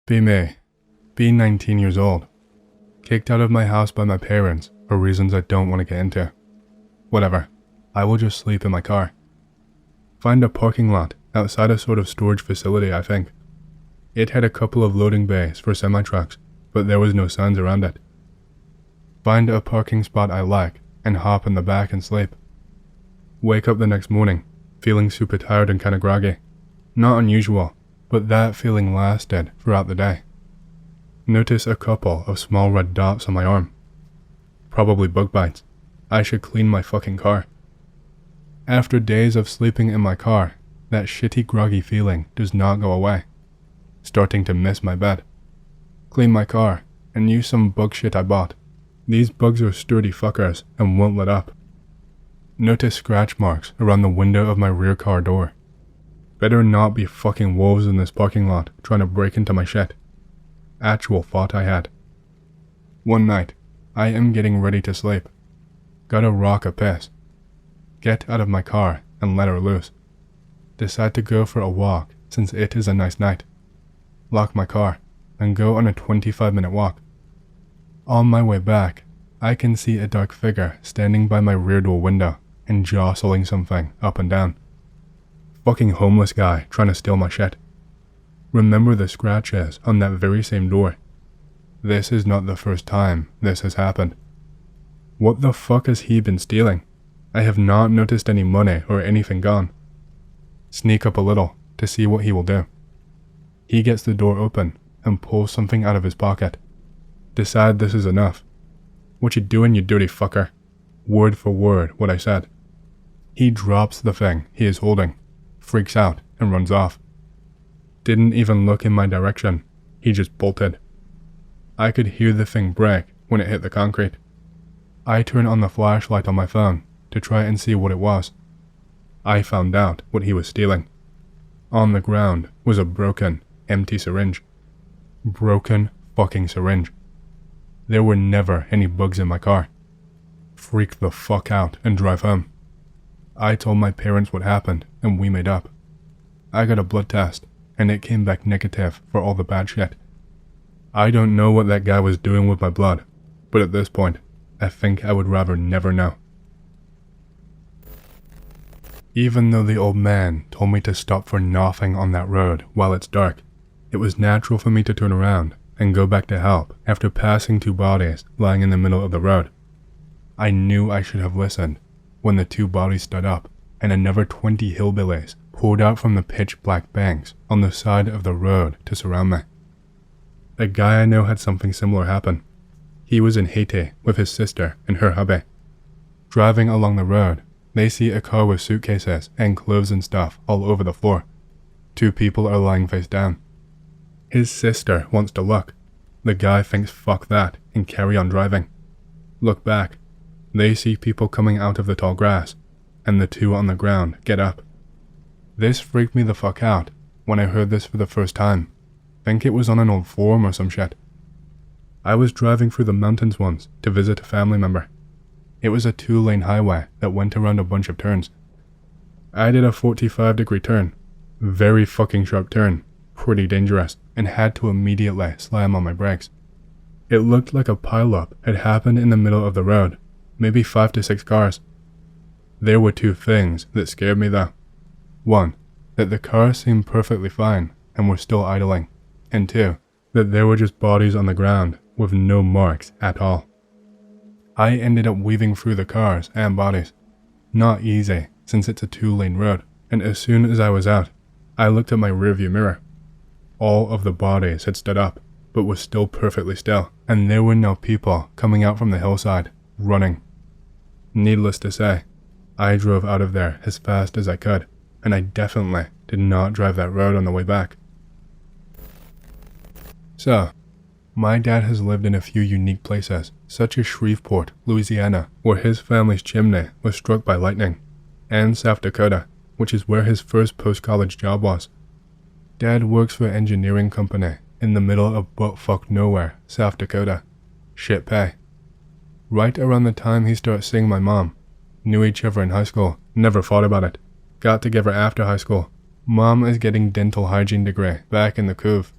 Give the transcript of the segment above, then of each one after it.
Be me. Be 19 years old. Kicked out of my house by my parents for reasons I don't want to get into. Whatever. I will just sleep in my car. Find a parking lot outside a sort of storage facility, I think. It had a couple of loading bays for semi-trucks, but there was no signs around it. Find a parking spot I like and hop in the back and sleep. Wake up the next morning, feeling super tired and kinda groggy. Not unusual, but that feeling lasted throughout the day. Notice a couple of small red dots on my arm. Probably bug bites. I should clean my fucking car. After days of sleeping in my car, that shitty groggy feeling does not go away. Starting to miss my bed. Clean my car and use some bug shit I bought. These bugs are sturdy fuckers and won't let up. Notice scratch marks around the window of my rear car door. Better not be fucking wolves in this parking lot trying to break into my shit. Actual thought I had. One night, I am getting ready to sleep. Gotta rock a piss. Get out of my car and let her loose. Decide to go for a walk since it is a nice night. Lock my car and go on a 25-minute walk. On my way back, I can see a dark figure standing by my rear door window and jostling something up and down. Fucking homeless guy trying to steal my shit. Remember the scratches on that very same door. This is not the first time this has happened. What the fuck has he been stealing? I have not noticed any money or anything gone. Sneak up a little to see what he will do. He gets the door open and pulls something out of his pocket. Decide this is enough. What you doing, you dirty fucker? Word for word what I said. He drops the thing he is holding, freaks out and runs off. Didn't even look in my direction, he just bolted. I could hear the thing break when it hit the concrete. I turned on the flashlight on my phone to try and see what it was. I found out what he was stealing. On the ground was a broken, empty syringe. Broken fucking syringe. There were never any bugs in my car. Freak the fuck out and drive home. I told my parents what happened and we made up. I got a blood test and it came back negative for all the bad shit. I don't know what that guy was doing with my blood, but at this point, I think I would rather never know. Even though the old man told me to stop for nothing on that road while it's dark, it was natural for me to turn around and go back to help after passing two bodies lying in the middle of the road. I knew I should have listened when the two bodies stood up and another 20 hillbillies poured out from the pitch black banks on the side of the road to surround me. A guy I know had something similar happen. He was in Haiti with his sister and her hubby. Driving along the road, they see a car with suitcases and clothes and stuff all over the floor. Two people are lying face down. His sister wants to look. The guy thinks fuck that and carry on driving. Look back. They see people coming out of the tall grass, and the two on the ground get up. This freaked me the fuck out when I heard this for the first time. Think it was on an old forum or some shit. I was driving through the mountains once to visit a family member. It was a 2-lane highway that went around a bunch of turns. I did a 45-degree turn. Very fucking sharp turn. Pretty dangerous, and had to immediately slam on my brakes. It looked like a pileup had happened in the middle of the road. Maybe 5 to 6 cars. There were two things that scared me though. One, that the cars seemed perfectly fine and were still idling. And two, that there were just bodies on the ground with no marks at all. I ended up weaving through the cars and bodies. Not easy since it's a 2-lane road, and as soon as I was out, I looked at my rearview mirror. All of the bodies had stood up, but were still perfectly still, and there were now people coming out from the hillside, running. Needless to say, I drove out of there as fast as I could, and I definitely did not drive that road on the way back. So, my dad has lived in a few unique places, such as Shreveport, Louisiana, where his family's chimney was struck by lightning, and South Dakota, which is where his first post-college job was. Dad works for an engineering company in the middle of butt-fuck nowhere, South Dakota. Shit pay. Right around the time he started seeing my mom. Knew each other in high school, never thought about it. Got together after high school. Mom is getting dental hygiene degree back in the Couve.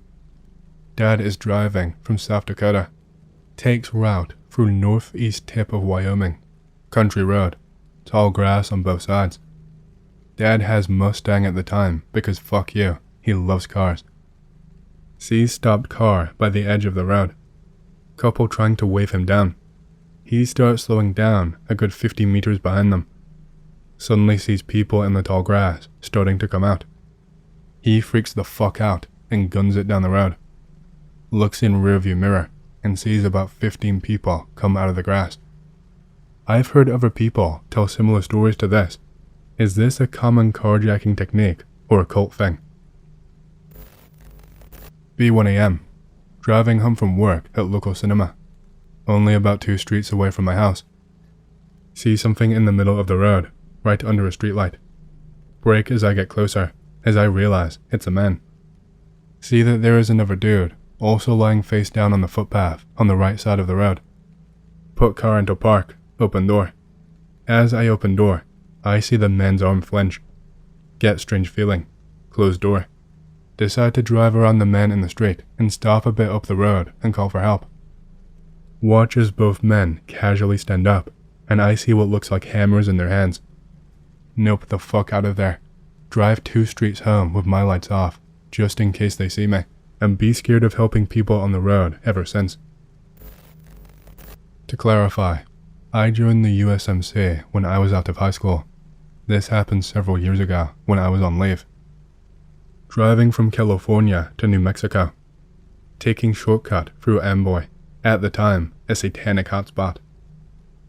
Dad is driving from South Dakota. Takes route through northeast tip of Wyoming. Country road. Tall grass on both sides. Dad has Mustang at the time because fuck you, he loves cars. Sees stopped car by the edge of the road. Couple trying to wave him down. He starts slowing down a good 50 meters behind them. Suddenly sees people in the tall grass starting to come out. He freaks the fuck out and guns it down the road. Looks in rearview mirror and sees about 15 people come out of the grass. I've heard other people tell similar stories to this. Is this a common carjacking technique or a cult thing? B1 AM. Driving home from work at local cinema. Only about 2 streets away from my house. See something in the middle of the road, right under a streetlight. Brake as I get closer, as I realize it's a man. See that there is another dude, also lying face down on the footpath on the right side of the road. Put car into park, open door. As I open door, I see the man's arm flinch. Get strange feeling. Close door. Decide to drive around the man in the street and stop a bit up the road and call for help. Watch as both men casually stand up, and I see what looks like hammers in their hands. Nope the fuck out of there. Drive 2 streets home with my lights off, just in case they see me, and be scared of helping people on the road ever since. To clarify, I joined the USMC when I was out of high school. This happened several years ago when I was on leave. Driving from California to New Mexico. Taking shortcut through Amboy, at the time a satanic hotspot.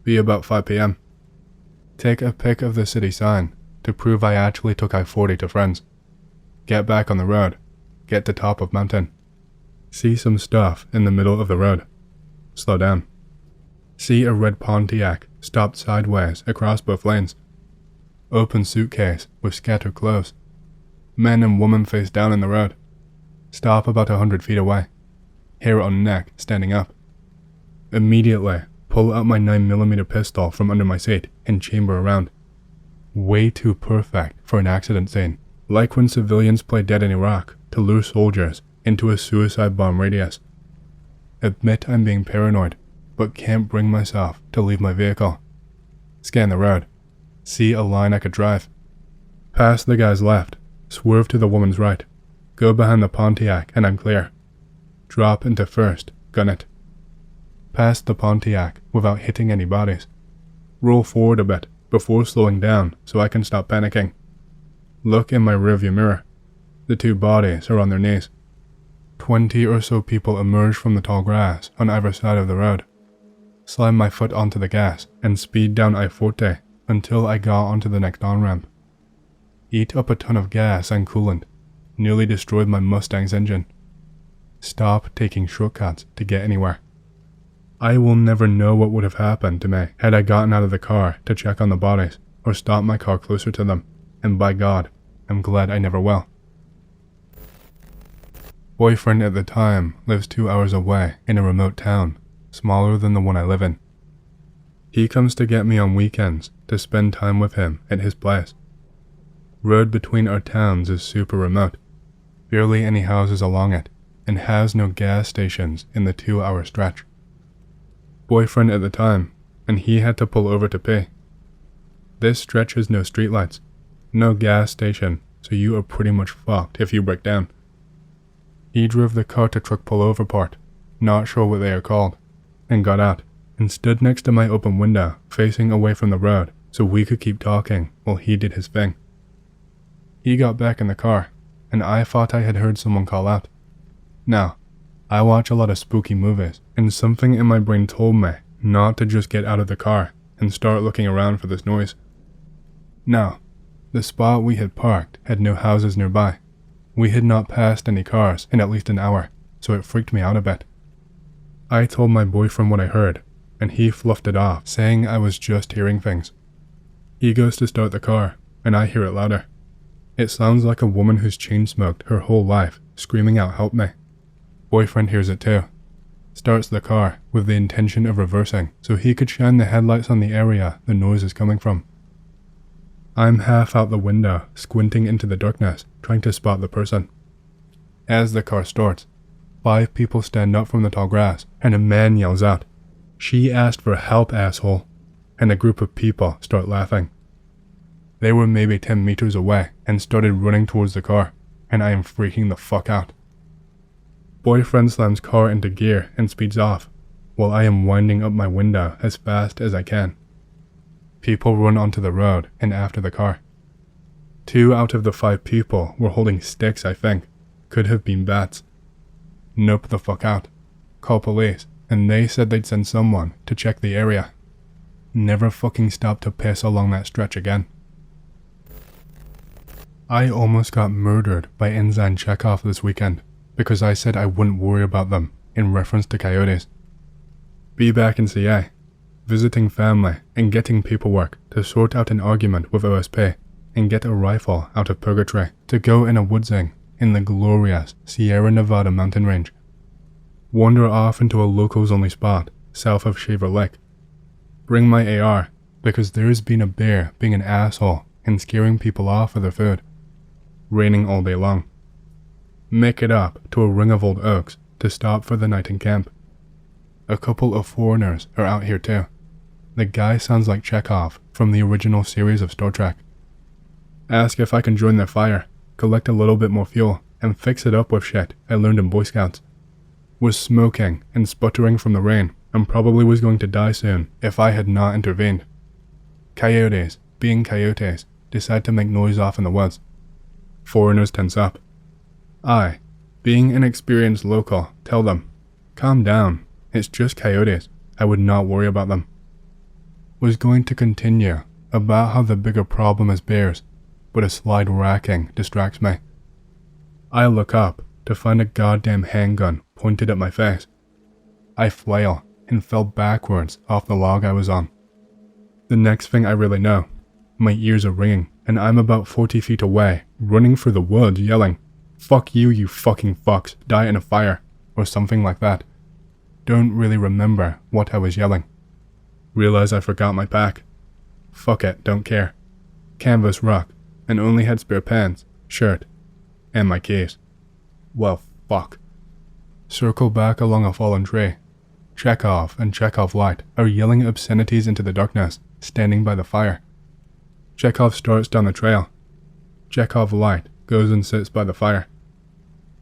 Be about 5 p.m. Take a pic of the city sign to prove I actually took I-40 to friends. Get back on the road. Get to top of mountain. See some stuff in the middle of the road. Slow down. See a red Pontiac stopped sideways across both lanes. Open suitcase with scattered clothes. Man and woman face down in the road. Stop about 100 feet away. Hair on neck standing up. Immediately pull out my 9mm pistol from under my seat and chamber around. Way too perfect for an accident scene. Like when civilians play dead in Iraq to lure soldiers into a suicide bomb radius. Admit I'm being paranoid, but can't bring myself to leave my vehicle. Scan the road. See a line I could drive. Pass the guy's left. Swerve to the woman's right. Go behind the Pontiac and I'm clear. Drop into first. Gun it. Pass the Pontiac without hitting any bodies. Roll forward a bit before slowing down so I can stop panicking. Look in my rearview mirror. The 2 bodies are on their knees. 20 or so people emerge from the tall grass on either side of the road. Slam my foot onto the gas and speed down I-40 until I got onto the next on-ramp. Eat up a ton of gas and coolant. Nearly destroyed my Mustang's engine. Stop taking shortcuts to get anywhere. I will never know what would have happened to me had I gotten out of the car to check on the bodies or stopped my car closer to them, and by God, I'm glad I never will. Boyfriend at the time lives 2 hours away in a remote town, smaller than the one I live in. He comes to get me on weekends to spend time with him at his place. Road between our towns is super remote, barely any houses along it, and has no gas stations in the 2-hour stretch. Boyfriend at the time, and he had to pull over to pee. This stretch has no streetlights, no gas station, so you are pretty much fucked if you break down. He drove the car to truck pullover part, not sure what they are called, and got out and stood next to my open window facing away from the road so we could keep talking while he did his thing. He got back in the car, and I thought I had heard someone call out. Now, I watch a lot of spooky movies, and something in my brain told me not to just get out of the car and start looking around for this noise. Now, the spot we had parked had no houses nearby. We had not passed any cars in at least an hour, so it freaked me out a bit. I told my boyfriend what I heard, and he fluffed it off, saying I was just hearing things. He goes to start the car, and I hear it louder. It sounds like a woman who's chain-smoked her whole life, screaming out, "Help me." Boyfriend hears it too. Starts the car with the intention of reversing so he could shine the headlights on the area the noise is coming from. I'm half out the window, squinting into the darkness, trying to spot the person. As the car starts, 5 people stand up from the tall grass, and a man yells out, "She asked for help, asshole," and a group of people start laughing. They were maybe 10 meters away and started running towards the car, and I am freaking the fuck out. Boyfriend slams car into gear and speeds off, while I am winding up my window as fast as I can. People run onto the road and after the car. 2 out of the 5 people were holding sticks, I think. Could have been bats. Nope the fuck out. Call police, and they said they'd send someone to check the area. Never fucking stop to piss along that stretch again. I almost got murdered by Ensign Chekhov this weekend because I said I wouldn't worry about them in reference to coyotes. Be back in CA, visiting family and getting paperwork to sort out an argument with OSP and get a rifle out of purgatory to go in a woodsing in the glorious Sierra Nevada mountain range. Wander off into a locals-only spot south of Shaver Lake. Bring my AR because there's been a bear being an asshole and scaring people off of their food. Raining all day long. Make it up to a ring of old oaks to stop for the night in camp. A couple of foreigners are out here too. The guy sounds like Chekhov from the original series of Star Trek. Ask if I can join their fire, collect a little bit more fuel, and fix it up with shit I learned in Boy Scouts. Was smoking and sputtering from the rain and probably was going to die soon if I had not intervened. Coyotes, being coyotes, decide to make noise off in the woods. Foreigners tense up. I, being an experienced local, tell them, "Calm down, it's just coyotes, I would not worry about them." Was going to continue about how the bigger problem is bears, but a slide racking distracts me. I look up to find a goddamn handgun pointed at my face. I flail and fell backwards off the log I was on. The next thing I really know, my ears are ringing and I'm about 40 feet away, running for the woods yelling, "Fuck you, you fucking fucks, die in a fire," or something like that. Don't really remember what I was yelling. Realize I forgot my pack. Fuck it, don't care. Canvas ruck, and only had spare pants, shirt, and my keys. Well, fuck. Circle back along a fallen tree. Chekhov and Chekhov Light are yelling obscenities into the darkness, standing by the fire. Chekhov starts down the trail. Chekhov Light goes and sits by the fire.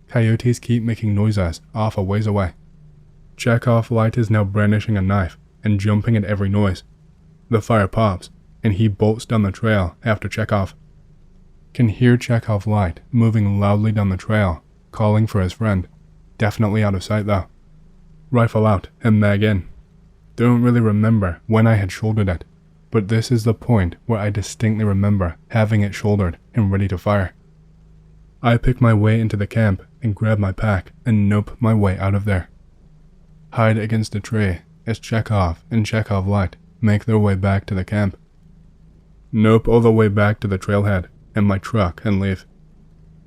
Coyotes keep making noises off a ways away. Chekhov Light is now brandishing a knife and jumping at every noise. The fire pops, and he bolts down the trail after Chekhov. Can hear Chekhov Light moving loudly down the trail, calling for his friend. Definitely out of sight though. Rifle out and mag in. Don't really remember when I had shouldered it, but this is the point where I distinctly remember having it shouldered and ready to fire. I pick my way into the camp and grab my pack and nope my way out of there. Hide against a tree as Chekhov and Chekhov Light make their way back to the camp. Nope all the way back to the trailhead and my truck and leave.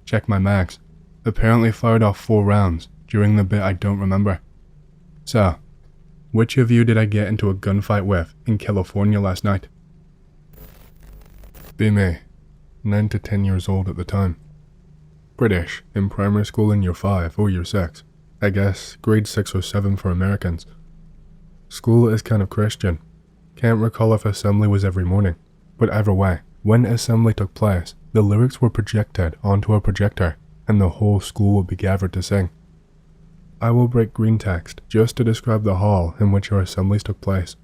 Check my mags. Apparently fired off 4 rounds during the bit I don't remember. So, which of you did I get into a gunfight with in California last night? Be me, 9 to 10 years old at the time. British, in primary school in year 5 or year 6. I guess grade 6 or 7 for Americans. School is kind of Christian. Can't recall if assembly was every morning, but either way, when assembly took place, the lyrics were projected onto a projector and the whole school would be gathered to sing. I will break greentext just to describe the hall in which our assemblies took place.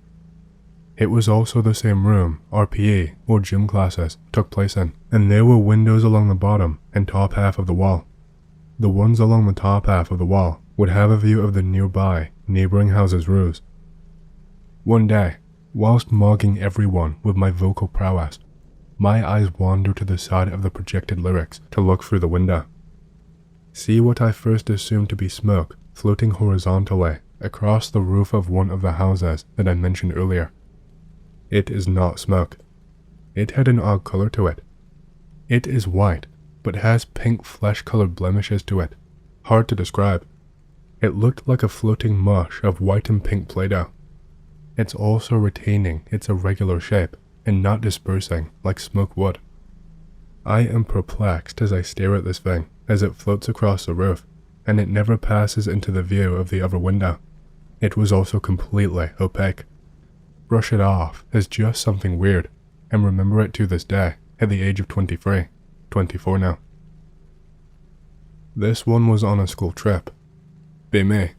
It was also the same room our PE or gym classes took place in, and there were windows along the bottom and top half of the wall. The ones along the top half of the wall would have a view of the nearby neighboring houses' roofs. One day, whilst mogging everyone with my vocal prowess, my eyes wander to the side of the projected lyrics to look through the window. See what I first assumed to be smoke floating horizontally across the roof of one of the houses that I mentioned earlier. It is not smoke. It had an odd color to it. It is white, but has pink flesh-colored blemishes to it. Hard to describe. It looked like a floating mush of white and pink Play-Doh. It's also retaining its irregular shape and not dispersing like smoke would. I am perplexed as I stare at this thing as it floats across the roof, and it never passes into the view of the other window. It was also completely opaque. Brush it off as just something weird, and remember it to this day at the age of 23, 24 now. This one was on a school trip. Be me.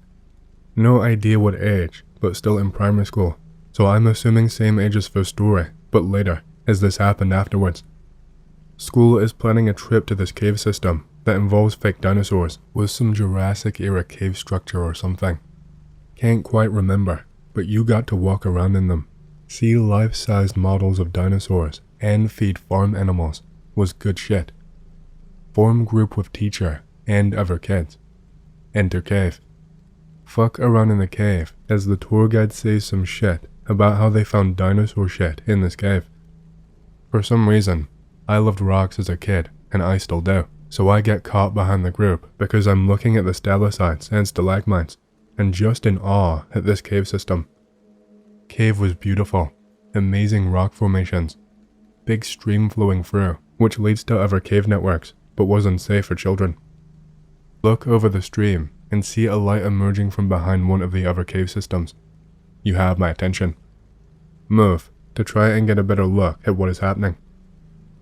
No idea what age, but still in primary school, so I'm assuming same age as first story, but later, as this happened afterwards. School is planning a trip to this cave system that involves fake dinosaurs with some Jurassic era cave structure or something. Can't quite remember, but you got to walk around in them, see life-sized models of dinosaurs, and feed farm animals. Was good shit. Form group with teacher and other kids. Enter cave. Fuck around in the cave as the tour guide says some shit about how they found dinosaur shit in this cave. For some reason, I loved rocks as a kid, and I still do, so I get caught behind the group because I'm looking at the stalactites and stalagmites, and just in awe at this cave system. Cave was beautiful, amazing rock formations, big stream flowing through, which leads to other cave networks, but was unsafe for children. Look over the stream and see a light emerging from behind one of the other cave systems. You have my attention. Move to try and get a better look at what is happening.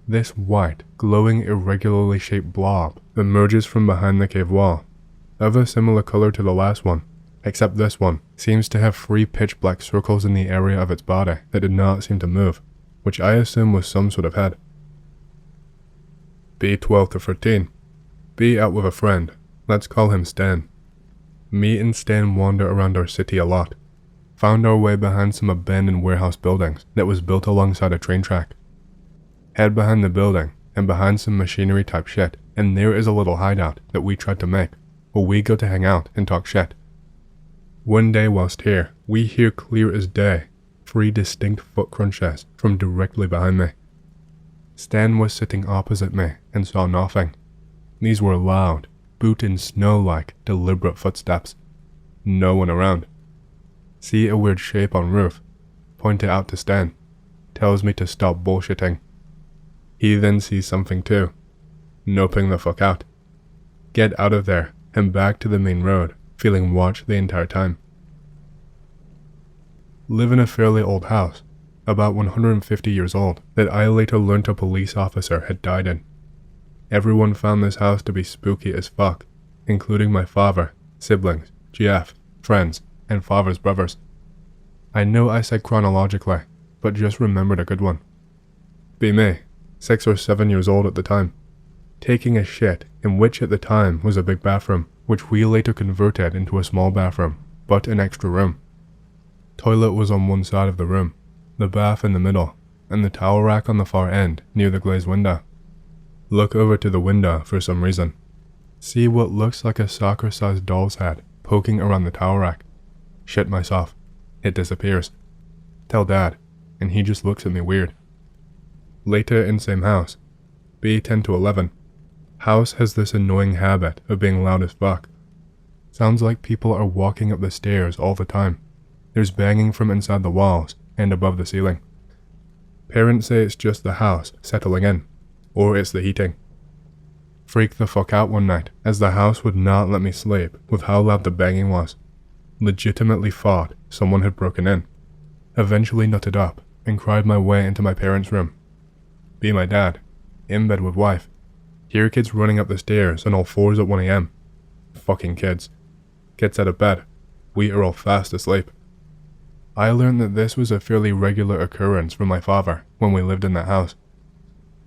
This white, glowing, irregularly shaped blob emerges from behind the cave wall, of a similar color to the last one, except this one seems to have 3 pitch black circles in the area of its body that did not seem to move, which I assume was some sort of head. B 12 to 13. B out with a friend. Let's call him Stan. Me and Stan wander around our city a lot. Found our way behind some abandoned warehouse buildings that was built alongside a train track. Head behind the building and behind some machinery type shit, and there is a little hideout that we tried to make, where we go to hang out and talk shit. One day whilst here, we hear clear as day 3 distinct foot crunches from directly behind me. Stan was sitting opposite me and saw nothing. These were loud, boot in snow-like, deliberate footsteps. No one around. See a weird shape on roof. Point it out to Stan. Tells me to stop bullshitting. He then sees something too. Noping the fuck out. Get out of there and back to the main road, feeling watched the entire time. Live in a fairly old house, about 150 years old, that I later learned a police officer had died in. Everyone found this house to be spooky as fuck, including my father, siblings, GF, friends, and father's brothers. I know I said chronologically, but just remembered a good one. Be me, 6 or 7 years old at the time, taking a shit in which at the time was a big bathroom, which we later converted into a small bathroom, but an extra room. Toilet was on one side of the room, the bath in the middle, and the towel rack on the far end near the glazed window. Look over to the window for some reason. See what looks like a soccer-sized doll's head poking around the towel rack. Shit myself. It disappears. Tell Dad, and he just looks at me weird. Later in same house, B 10 to 11. House has this annoying habit of being loud as fuck. Sounds like people are walking up the stairs all the time. There's banging from inside the walls and above the ceiling. Parents say it's just the house settling in, or it's the heating. Freaked the fuck out one night as the house would not let me sleep with how loud the banging was. Legitimately thought someone had broken in. Eventually nutted up and cried my way into my parents' room. Be my dad, in bed with wife. Hear kids running up the stairs on all fours at 1 a.m. Fucking kids. Gets out of bed. We are all fast asleep. I learned that this was a fairly regular occurrence for my father when we lived in that house.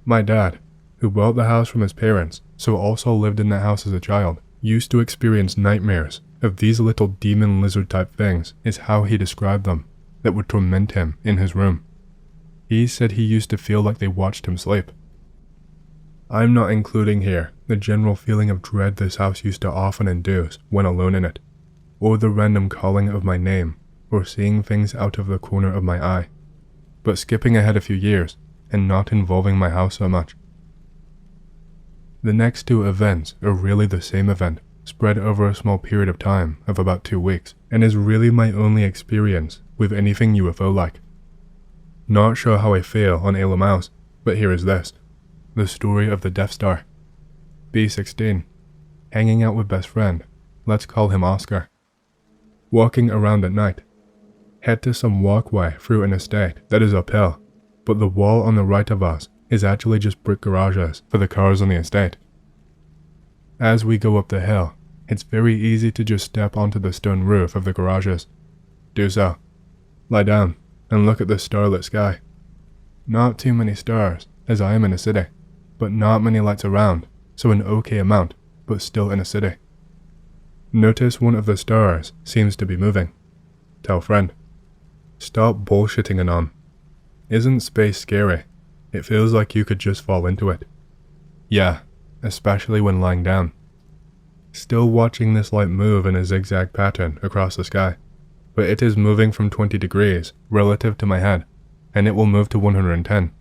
My dad, who bought the house from his parents, so also lived in the house as a child, used to experience nightmares of these little demon lizard type things, is how he described them, that would torment him in his room. He said he used to feel like they watched him sleep. I'm not including here the general feeling of dread this house used to often induce when alone in it, or the random calling of my name, or seeing things out of the corner of my eye, but skipping ahead a few years and not involving my house so much. The next 2 events are really the same event, spread over a small period of time of about 2 weeks, and is really my only experience with anything UFO-like. Not sure how I feel on Ayla Mouse, but here is this. The story of the Death Star. B16. hanging out with best friend, let's call him Oscar. Walking around at night. Head to some walkway through an estate that is uphill, but the wall on the right of us is actually just brick garages for the cars on the estate. As we go up the hill, it's very easy to just step onto the stone roof of the garages. Do so. Lie down and look at the starlit sky. Not too many stars, as I am in a city, but not many lights around, so an okay amount, but still in a city. Notice one of the stars seems to be moving. Tell friend. Stop bullshitting, Anon. Isn't space scary? It feels like you could just fall into it. Yeah, especially when lying down. Still watching this light move in a zigzag pattern across the sky, but it is moving from 20 degrees relative to my head, and it will move to 110.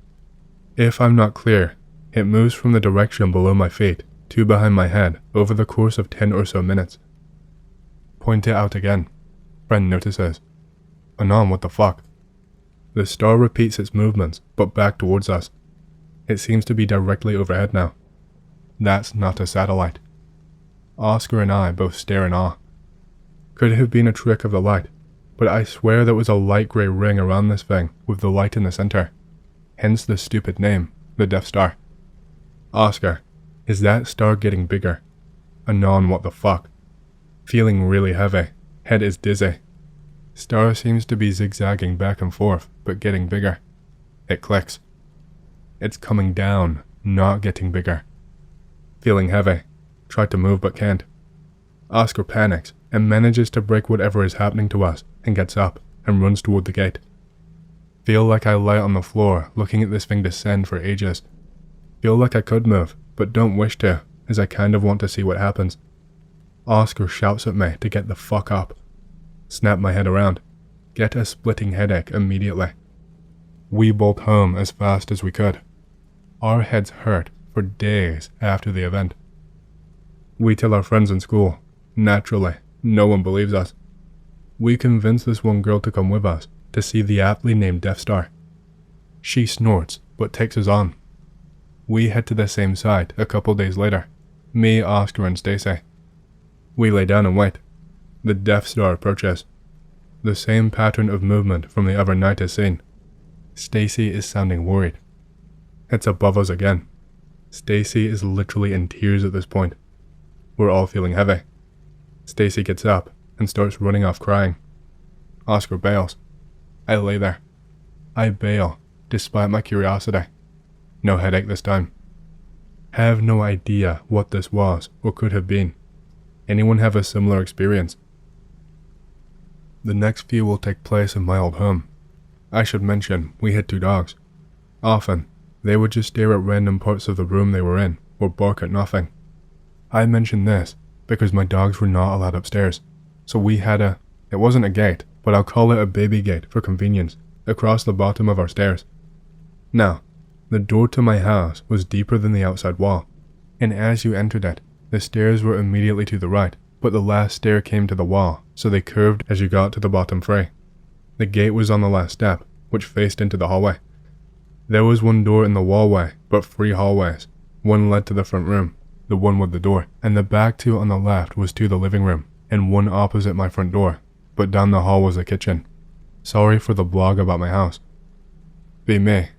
If I'm not clear, it moves from the direction below my feet to behind my head over the course of 10 or so minutes. Point it out again. Friend notices. Anon, what the fuck? The star repeats its movements, but back towards us. It seems to be directly overhead now. That's not a satellite. Oscar and I both stare in awe. Could have been a trick of the light, but I swear there was a light grey ring around this thing with the light in the center. Hence the stupid name, the Death Star. Oscar, is that star getting bigger? Anon, what the fuck? Feeling really heavy, head is dizzy. Star seems to be zigzagging back and forth, but getting bigger. It clicks. It's coming down, not getting bigger. Feeling heavy. Try to move but can't. Oscar panics and manages to break whatever is happening to us and gets up and runs toward the gate. Feel like I lie on the floor looking at this thing descend for ages. Feel like I could move, but don't wish to, as I kind of want to see what happens. Oscar shouts at me to get the fuck up. Snap my head around. Get a splitting headache immediately. We bolt home as fast as we could. Our heads hurt for days after the event. We tell our friends in school. Naturally, no one believes us. We convince this one girl to come with us to see the aptly named Death Star. She snorts, but takes us on. We head to the same site a couple days later. Me, Oscar, and Stacy. We lay down and wait. The Death Star approaches. The same pattern of movement from the other night is seen. Stacy is sounding worried. It's above us again. Stacy is literally in tears at this point. We're all feeling heavy. Stacy gets up and starts running off crying. Oscar bails. I lay there. I bail, despite my curiosity. No headache this time. Have no idea what this was or could have been. Anyone have a similar experience? The next few will take place in my old home. I should mention, we had 2 dogs. Often, they would just stare at random parts of the room they were in, or bark at nothing. I mention this because my dogs were not allowed upstairs, so we had it wasn't a gate, but I'll call it a baby gate for convenience, across the bottom of our stairs. Now, the door to my house was deeper than the outside wall, and as you entered it, the stairs were immediately to the right, but the last stair came to the wall, so they curved as you got to the bottom 3. The gate was on the last step, which faced into the hallway. There was one door in the wallway, but 3 hallways. One led to the front room, the one with the door, and the back 2 on the left was to the living room, and one opposite my front door, but down the hall was the kitchen. Sorry for the blog about my house. Be me.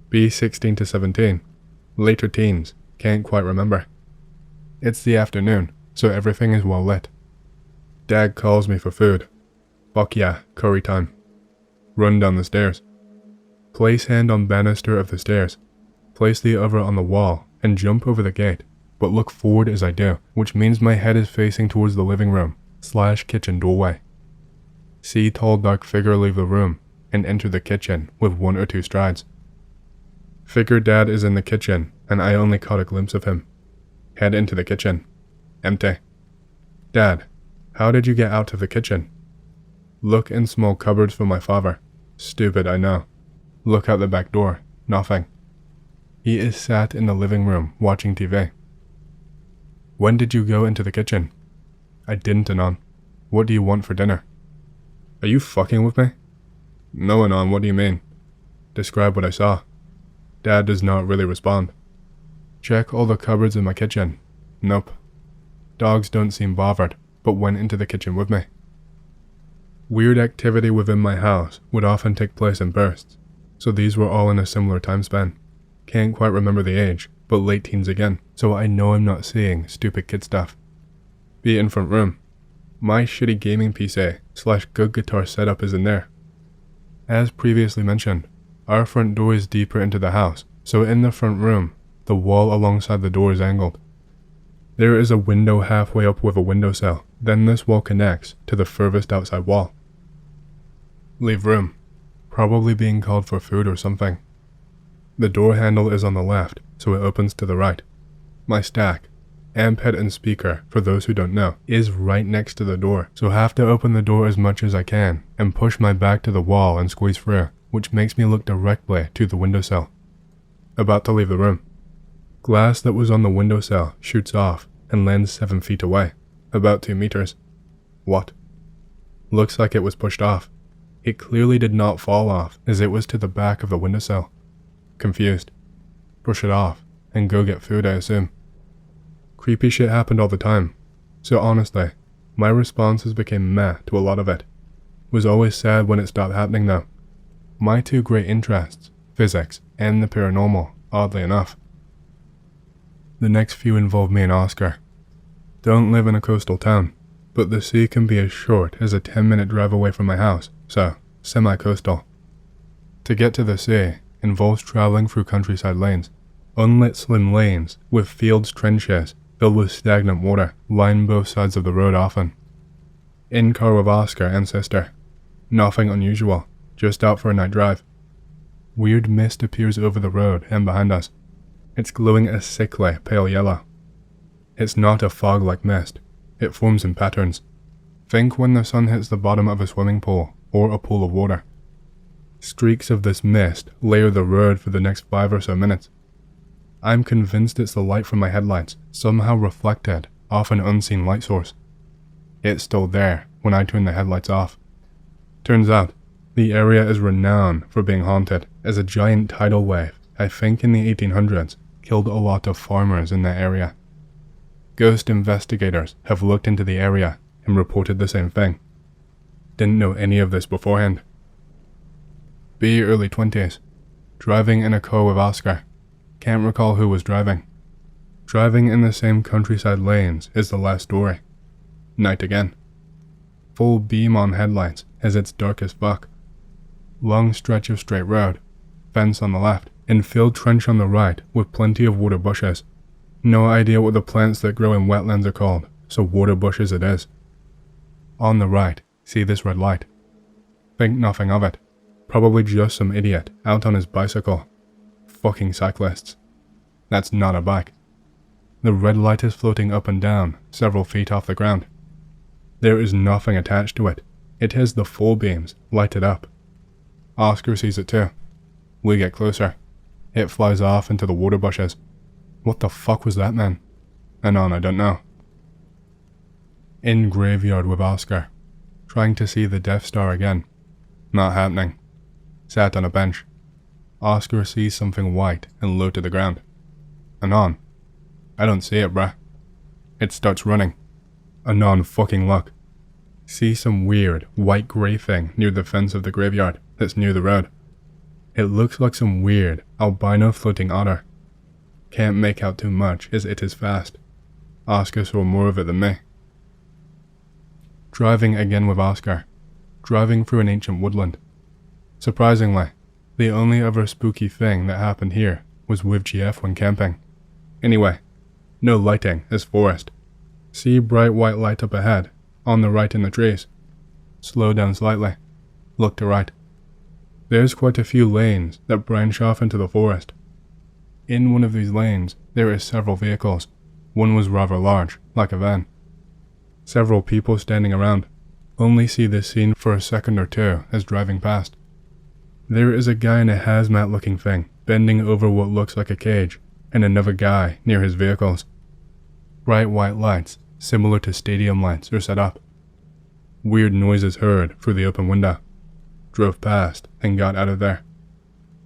Be 16 to 17. Later teens. Can't quite remember. It's the afternoon, so everything is well lit. Dad calls me for food. Fuck yeah, curry time. Run down the stairs. Place hand on banister of the stairs. Place the other on the wall and jump over the gate, but look forward as I do, which means my head is facing towards the living room / kitchen doorway. See tall dark figure leave the room and enter the kitchen with 1 or 2 strides. Figure Dad is in the kitchen and I only caught a glimpse of him. Head into the kitchen. Empty. Dad, how did you get out of the kitchen? Look in small cupboards for my father. Stupid, I know. Look out the back door. Nothing. He is sat in the living room watching TV. When did you go into the kitchen? I didn't, Anon. What do you want for dinner? Are you fucking with me? No, Anon, what do you mean? Describe what I saw. Dad does not really respond. Check all the cupboards in my kitchen. Nope. Dogs don't seem bothered, but went into the kitchen with me. Weird activity within my house would often take place in bursts, so these were all in a similar time span. Can't quite remember the age, but late teens again, so I know I'm not seeing stupid kid stuff. Be it in front room. My shitty gaming PC/good guitar setup is in there. As previously mentioned, our front door is deeper into the house, so in the front room, the wall alongside the door is angled. There is a window halfway up with a windowsill, then this wall connects to the furthest outside wall. Leave room. Probably being called for food or something. The door handle is on the left, so it opens to the right. My stack, amp head and speaker, for those who don't know, is right next to the door, so have to open the door as much as I can and push my back to the wall and squeeze through, which makes me look directly to the windowsill. About to leave the room. Glass that was on the windowsill shoots off and lands 7 feet away, about 2 meters. What? Looks like it was pushed off. It clearly did not fall off, as it was to the back of the windowsill. Confused. Brush it off, and go get food, I assume. Creepy shit happened all the time, so honestly, my responses became meh to a lot of it. Was always sad when it stopped happening though. My two great interests, physics and the paranormal, oddly enough. The next few involve me and Oscar. Don't live in a coastal town, but the sea can be as short as a 10-minute drive away from my house, so semi-coastal. To get to the sea involves traveling through countryside lanes, unlit slim lanes with fields trenches filled with stagnant water line both sides of the road often. In car with Oscar and sister. Nothing unusual, just out for a night drive. Weird mist appears over the road and behind us. It's glowing a sickly pale yellow. It's not a fog-like mist, it forms in patterns. Think when the sun hits the bottom of a swimming pool or a pool of water. Streaks of this mist layer the road for the next 5 or so minutes. I'm convinced it's the light from my headlights, somehow reflected off an unseen light source. It's still there when I turn the headlights off. Turns out, the area is renowned for being haunted, as a giant tidal wave, I think in the 1800s, killed a lot of farmers in that area. Ghost investigators have looked into the area and reported the same thing. Didn't know any of this beforehand. B early 20s. Driving in a car with Oscar. Can't recall who was driving. Driving in the same countryside lanes is the last story. Night again. Full beam on headlights as it's dark as fuck. Long stretch of straight road. Fence on the left. And filled trench on the right with plenty of water bushes. No idea what the plants that grow in wetlands are called, so water bushes it is. On the right, see this red light. Think nothing of it. Probably just some idiot out on his bicycle. Fucking cyclists. That's not a bike. The red light is floating up and down, several feet off the ground. There is nothing attached to it. It has the full beams lighted up. Oscar sees it too. We get closer. It flies off into the water bushes. What the fuck was that, man? And on, I don't know. In graveyard with Oscar. Trying to see the Death Star again. Not happening. Sat on a bench. Oscar sees something white and low to the ground. And on. I don't see it, bruh. It starts running. Anon fucking luck. See some weird, white-grey thing near the fence of the graveyard that's near the road. It looks like some weird, albino floating otter. Can't make out too much as it is fast. Oscar saw more of it than me. Driving again with Oscar. Driving through an ancient woodland. Surprisingly, the only other spooky thing that happened here was with GF when camping. Anyway, no lighting as forest. See bright white light up ahead, on the right in the trees. Slow down slightly. Look to right. There's quite a few lanes that branch off into the forest. In one of these lanes, there is several vehicles. One was rather large, like a van. Several people standing around. Only see this scene for a second or two as driving past. There is a guy in a hazmat looking thing, bending over what looks like a cage, and another guy near his vehicles. Bright white lights, similar to stadium lights, are set up. Weird noises heard through the open window. Drove past and got out of there.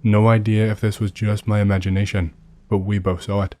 No idea if this was just my imagination, but we both saw it.